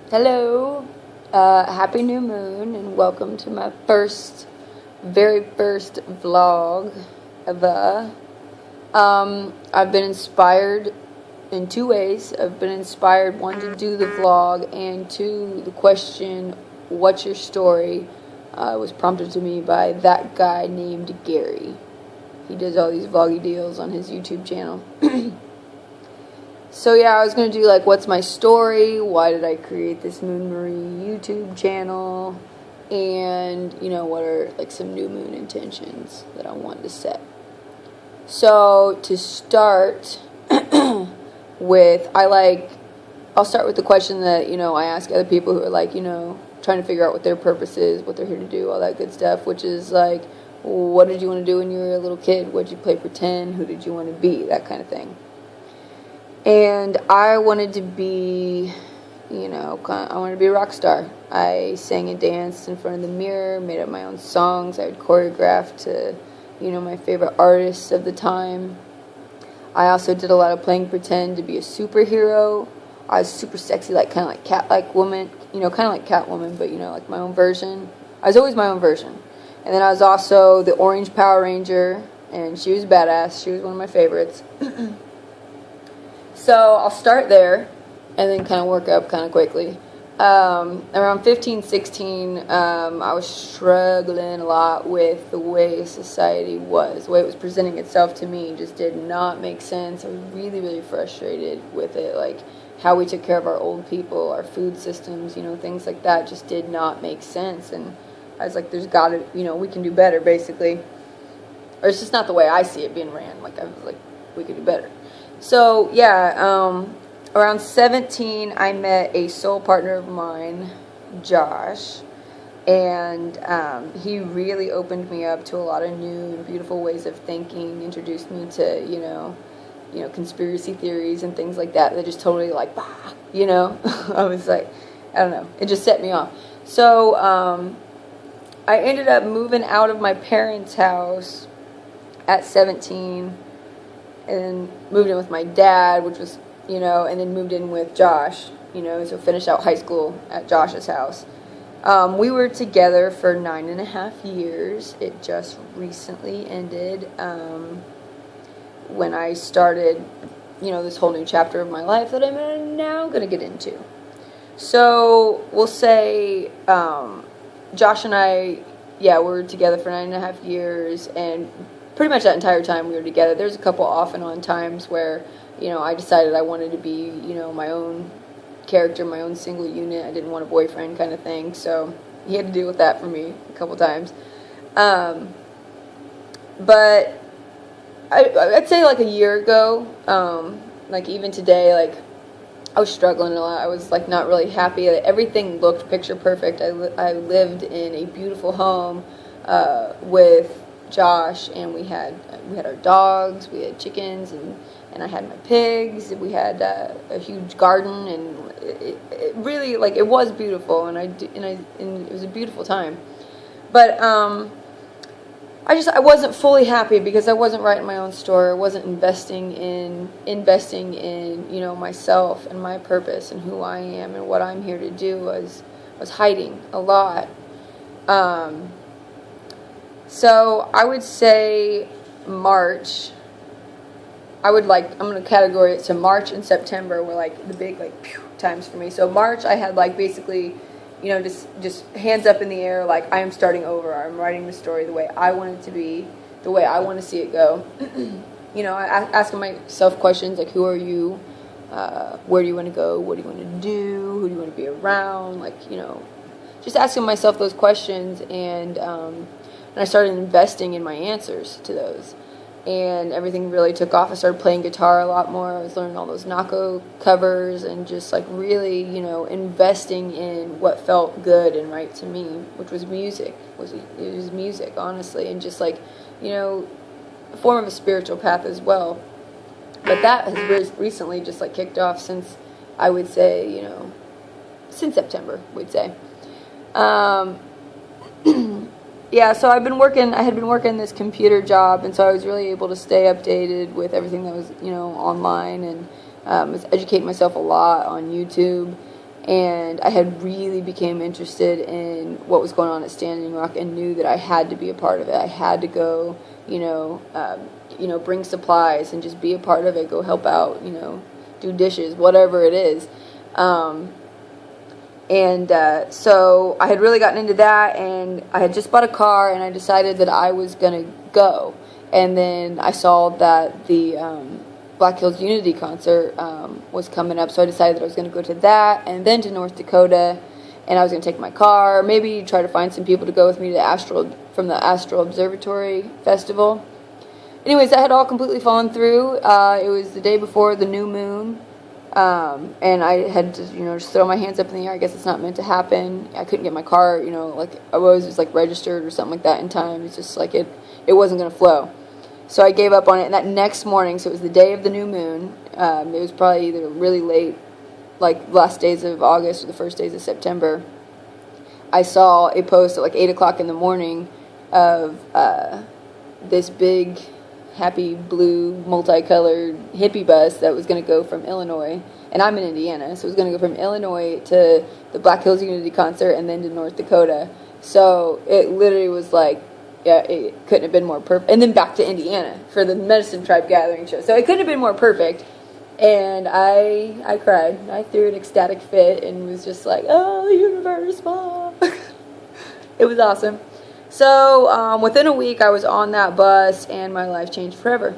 Hello, happy new moon, and welcome to my very first vlog ever. I've been inspired in two ways. I've been inspired, one, to do the vlog, and two, the question, what's your story, was prompted to me by that guy named Gary. He does all these vloggy deals on his YouTube channel. So yeah, I was going to do like, what's my story, why did I create this Moon Marie YouTube channel, and, what are like some new moon intentions that I want to set. So to start with, I'll start with the question that, I ask other people who are like, trying to figure out what their purpose is, what they're here to do, all that good stuff, which is like, what did you want to do when you were a little kid? What did you play pretend? Who did you want to be? That kind of thing. And I wanted to be, I wanted to be a rock star. I sang and danced in front of the mirror, made up my own songs. I would choreograph to, my favorite artists of the time. I also did a lot of playing pretend to be a superhero. I was super sexy, kind of like cat-like woman, kind of like Catwoman, but, like my own version. I was always my own version. And then I was also the Orange Power Ranger, and she was badass. She was one of my favorites. So I'll start there and then kind of work up kind of quickly. Around 15, 16, I was struggling a lot with the way society was. The way it was presenting itself to me just did not make sense. I was really, really frustrated with it. Like how we took care of our old people, our food systems, things like that just did not make sense. And I was like, there's got to, we can do better, basically. Or it's just not the way I see it being ran. Like, I was like, we could do better. So, yeah, around 17, I met a soul partner of mine, Josh, and he really opened me up to a lot of new and beautiful ways of thinking, introduced me to, conspiracy theories and things like that just totally like, bah, I was like, I don't know, it just set me off. So, I ended up moving out of my parents' house at 17, and moved in with my dad, which was, and then moved in with Josh, so finished out high school at Josh's house. We were together for 9.5 years. It just recently ended when I started, this whole new chapter of my life that I'm now going to get into. So we'll say Josh and I, we were together for 9.5 years, and pretty much that entire time we were together. There's a couple off and on times where, I decided I wanted to be, my own character, my own single unit. I didn't want a boyfriend kind of thing, so he had to deal with that for me a couple times. But I'd say like a year ago, like even today, like I was struggling a lot. I was like not really happy. Everything looked picture perfect. I lived in a beautiful home with Josh, and we had our dogs, we had chickens, and I had my pigs. We had a huge garden, and it really, like, it was beautiful, and it was a beautiful time. But I wasn't fully happy because I wasn't writing my own story. I wasn't investing in myself and my purpose and who I am and what I'm here to do. I was hiding a lot. So I would say March. I'm going to categorize it to March and September were like the big times for me. So March I had basically, just hands up in the air, like I am starting over. I'm writing the story the way I want it to be, the way I want to see it go. Asking myself questions like, who are you? Where do you want to go? What do you want to do? Who do you want to be around? Just asking myself those questions, and I started investing in my answers to those. And everything really took off. I started playing guitar a lot more. I was learning all those Nako covers and just really, investing in what felt good and right to me, which was music. It was music, honestly, and just a form of a spiritual path as well. But that has recently just kicked off since, I would say, since September, we'd say. Yeah, so I had been working this computer job, and so I was really able to stay updated with everything that was, online, and was educating myself a lot on YouTube. and I had really became interested in what was going on at Standing Rock and knew that I had to be a part of it. I had to go, bring supplies and just be a part of it, go help out, do dishes, whatever it is. So I had really gotten into that, and I had just bought a car, and I decided that I was going to go. And then I saw that the Black Hills Unity concert was coming up, so I decided that I was going to go to that and then to North Dakota, and I was going to take my car, maybe try to find some people to go with me to the Astral Observatory Festival. Anyways, that had all completely fallen through. It was the day before the new moon, and I had to, just throw my hands up in the air. I guess it's not meant to happen. I couldn't get my car, I was just registered or something like that in time. It's just it wasn't going to flow. So I gave up on it, and that next morning, so it was the day of the new moon, it was probably either really late, last days of August or the first days of September, I saw a post at 8 o'clock in the morning of this big, happy, blue, multicolored hippie bus that was going to go from Illinois, and I'm in Indiana, so it was going to go from Illinois to the Black Hills Unity concert and then to North Dakota. So it literally was it couldn't have been more perfect. And then back to Indiana for the Medicine Tribe Gathering show. So it couldn't have been more perfect. And I cried. I threw an ecstatic fit and was just oh, the universe, Mom. It was awesome. So within a week, I was on that bus, and my life changed forever.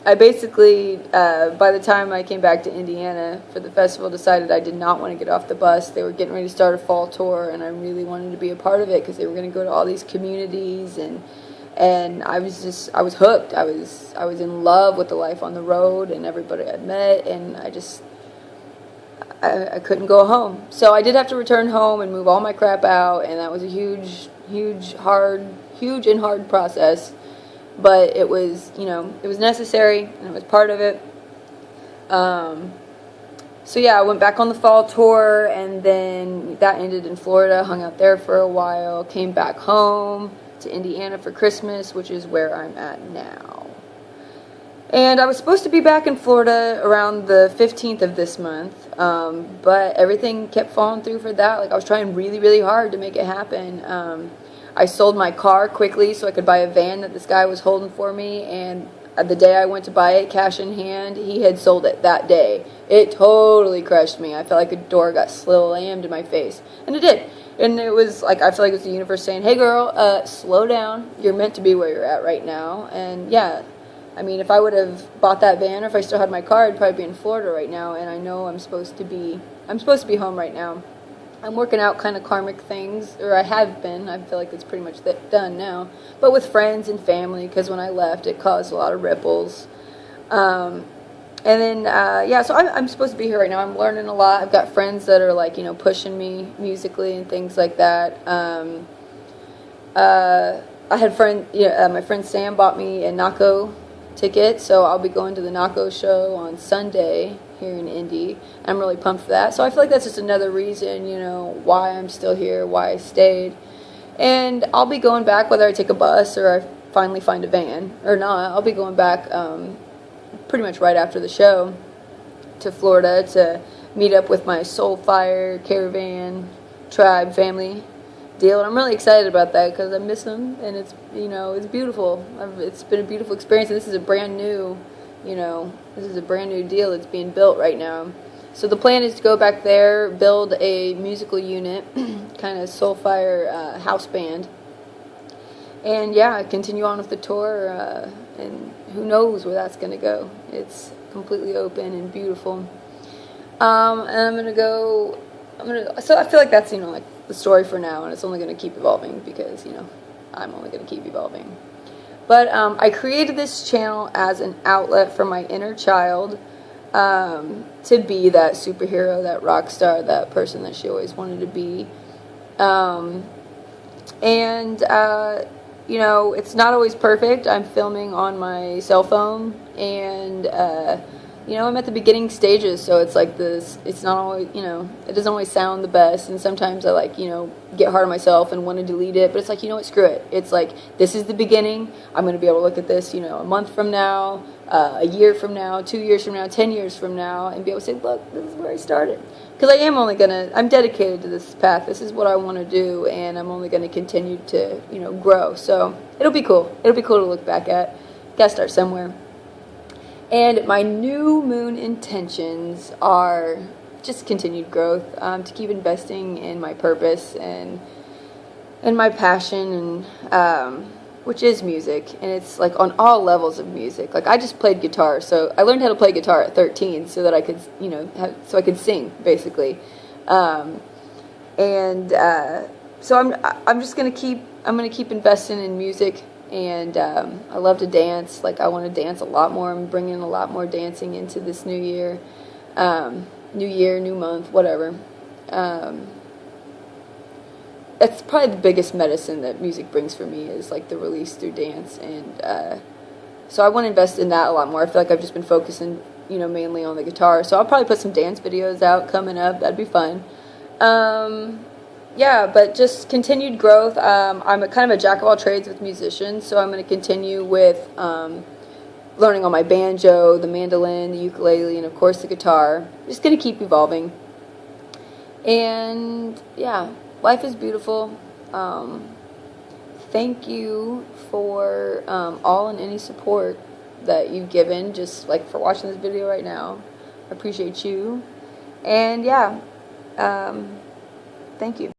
I basically, by the time I came back to Indiana for the festival, decided I did not want to get off the bus. They were getting ready to start a fall tour, and I really wanted to be a part of it because they were going to go to all these communities, and I was hooked. I was in love with the life on the road and everybody I'd met, and I couldn't go home. So I did have to return home and move all my crap out, and that was a huge and hard process. But it was, it was necessary, and it was part of it. So yeah, I went back on the fall tour, and then that ended in Florida, hung out there for a while, came back home to Indiana for Christmas, which is where I'm at now. And I was supposed to be back in Florida around the 15th of this month, but everything kept falling through for that. I was trying really, really hard to make it happen. I sold my car quickly so I could buy a van that this guy was holding for me, and the day I went to buy it, cash in hand, he had sold it that day. It totally crushed me. I felt like a door got slammed in my face, and it did. And it was I feel like it was the universe saying, hey girl, slow down. You're meant to be where you're at right now. And yeah, I mean, if I would have bought that van, or if I still had my car, I'd probably be in Florida right now, and I know I'm supposed to be home right now. I'm working out kind of karmic things, or I have been. I feel like it's pretty much done now. But with friends and family, because when I left, it caused a lot of ripples. And then, so I'm supposed to be here right now. I'm learning a lot. I've got friends that are, pushing me musically and things like that. I had my friend Sam bought me a NACO ticket, so I'll be going to the NACO show on Sunday here in Indy. I'm really pumped for that. So I feel like that's just another reason, why I'm still here, why I stayed. And I'll be going back whether I take a bus or I finally find a van or not. I'll be going back pretty much right after the show to Florida to meet up with my Soulfire Caravan Tribe family deal. And I'm really excited about that because I miss them, and it's beautiful. It's been a beautiful experience, and this is a brand new deal that's being built right now. So the plan is to go back there, build a musical unit, kind of Soulfire house band, and yeah, continue on with the tour, and who knows where that's going to go. It's completely open and beautiful. And so I feel like that's, the story for now, and it's only going to keep evolving because, I'm only going to keep evolving. But I created this channel as an outlet for my inner child, to be that superhero, that rock star, that person that she always wanted to be. It's not always perfect. I'm filming on my cell phone, and I'm at the beginning stages, so it's like this, it's not always, it doesn't always sound the best, and sometimes I get hard on myself and want to delete it, but it's what, screw it. It's this is the beginning. I'm going to be able to look at this, a month from now, a year from now, 2 years from now, 10 years from now, and be able to say, look, this is where I started. Because I'm dedicated to this path. This is what I want to do, and I'm only going to continue to, grow. So it'll be cool. It'll be cool to look back at. Gotta start somewhere. And my new moon intentions are just continued growth, to keep investing in my purpose and my passion, and which is music, and it's like on all levels of music. Like, I just played guitar, so I learned how to play guitar at 13 so that I could, so I could sing, basically. So I'm just gonna keep investing in music, and I love to dance. Like, I want to dance a lot more. I'm bringing a lot more dancing into this new year, new month, whatever. That's probably the biggest medicine that music brings for me, is like the release through dance, and so I want to invest in that a lot more. I feel like I've just been focusing, mainly on the guitar, so I'll probably put some dance videos out coming up. That'd be fun. Yeah, but just continued growth. I'm kind of a jack of all trades with musicians, so I'm going to continue with learning on my banjo, the mandolin, the ukulele, and of course the guitar. Just going to keep evolving. And yeah, life is beautiful. Thank you for all and any support that you've given, just like for watching this video right now. I appreciate you. And yeah, thank you.